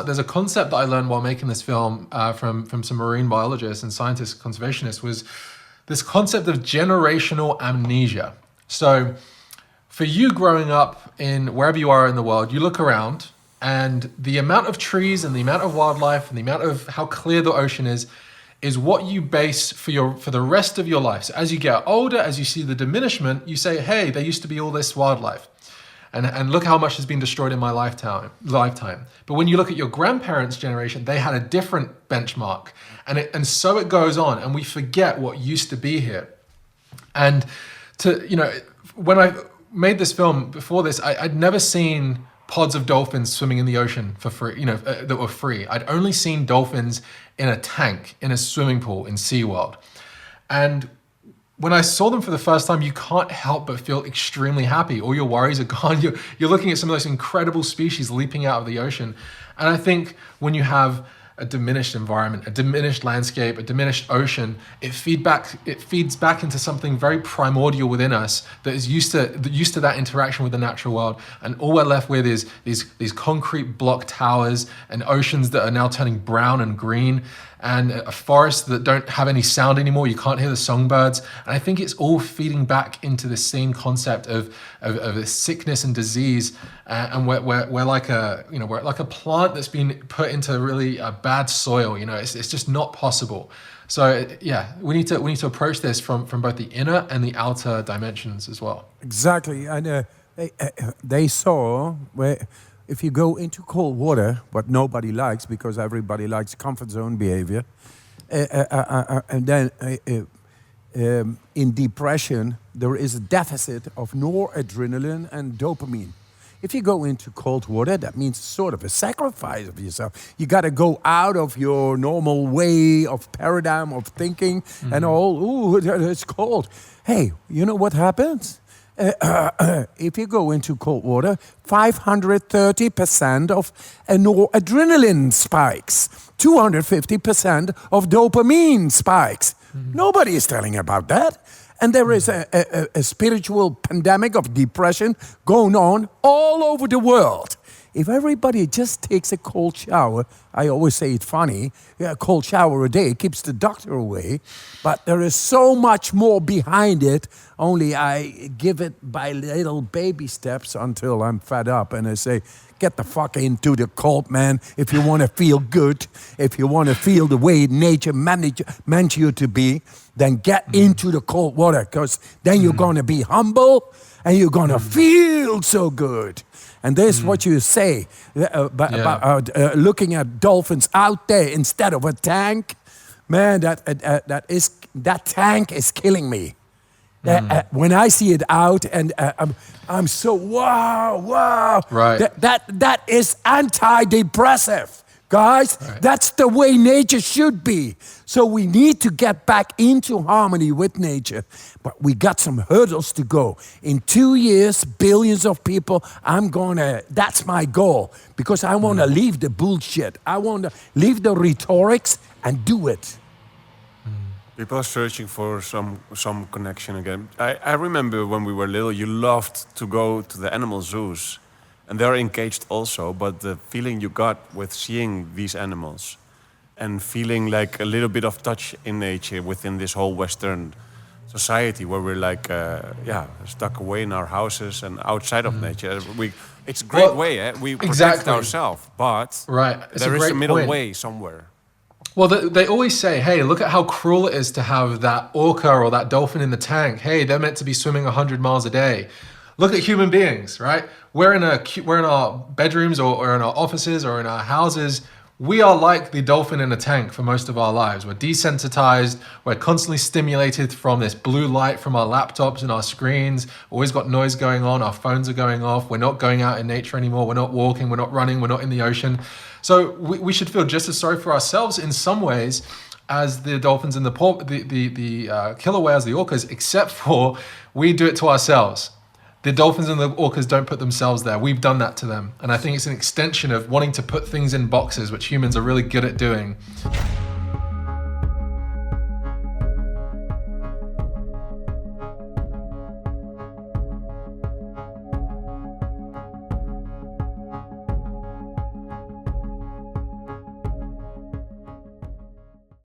there's a concept that I learned while making this film from some marine biologists and scientists, conservationists, was this concept of generational amnesia. So for you growing up in wherever you are in the world, you look around and the amount of trees and the amount of wildlife and the amount of how clear the ocean is what you base for the rest of your life. So as you get older, as you see the diminishment, you say, hey, there used to be all this wildlife. And look how much has been destroyed in my lifetime. But when you look at your grandparents' generation, they had a different benchmark. And so it goes on, and we forget what used to be here. And when I made this film before this, I'd never seen pods of dolphins swimming in the ocean for free, that were free. I'd only seen dolphins in a tank, in a swimming pool in SeaWorld. And when I saw them for the first time, you can't help but feel extremely happy. All your worries are gone. You're looking at some of those incredible species leaping out of the ocean. And I think when you have a diminished environment, a diminished landscape, a diminished ocean, it feeds back into something very primordial within us that is used to that interaction with the natural world. And all we're left with is these concrete block towers and oceans that are now turning brown and green, and a forest that don't have any sound anymore. You can't hear the songbirds. And I think it's all feeding back into the same concept of sickness and disease. And we're like a plant that's been put into really bad soil. It's just not possible. So yeah, we need to approach this from both the inner and the outer dimensions as well. Exactly. And they saw where, if you go into cold water, what nobody likes because everybody likes comfort zone behavior, and then in depression, there is a deficit of noradrenaline and dopamine. If you go into cold water, that means sort of a sacrifice of yourself. You got to go out of your normal way of paradigm of thinking and all. Ooh, it's cold. Hey, you know what happens? If you go into cold water, 530% of noradrenaline spikes, 250% of dopamine spikes. Nobody is telling about that. And there is a spiritual pandemic of depression going on all over the world. If everybody just takes a cold shower, I always say it's funny, a cold shower a day keeps the doctor away, but there is so much more behind it, only I give it by little baby steps until I'm fed up and I say, get the fuck into the cold, man, if you want to feel good, if you want to feel the way nature meant you to be, then get into the cold water, because then you're going to be humble and you're going to feel so good. And this is what you say about looking at dolphins out there instead of a tank. Man, that tank is killing me. When I see it out, and I'm so wow. Right. That is antidepressive, guys. Right. That's the way nature should be. So we need to get back into harmony with nature. But we got some hurdles to go. In 2 years, billions of people, that's my goal. Because I want to leave the bullshit. I want to leave the rhetorics and do it. People are searching for some connection again. I remember when we were little, you loved to go to the animal zoos. And they're encaged also, but the feeling you got with seeing these animals and feeling like a little bit of touch in nature within this whole Western society where we're like, stuck away in our houses and outside of nature. It's a great way, we protect ourselves, but there is a middle way somewhere. Well, they always say, hey, look at how cruel it is to have that orca or that dolphin in the tank. Hey, they're meant to be swimming 100 miles a day. Look at human beings, right? We're in our bedrooms or in our offices or in our houses. We are like the dolphin in a tank for most of our lives. We're desensitized. We're constantly stimulated from this blue light from our laptops and our screens. Always got noise going on. Our phones are going off. We're not going out in nature anymore. We're not walking. We're not running. We're not in the ocean. So we should feel just as sorry for ourselves in some ways as the dolphins and the killer whales, the orcas, except for we do it to ourselves. The dolphins and the orcas don't put themselves there. We've done that to them. And I think it's an extension of wanting to put things in boxes, which humans are really good at doing.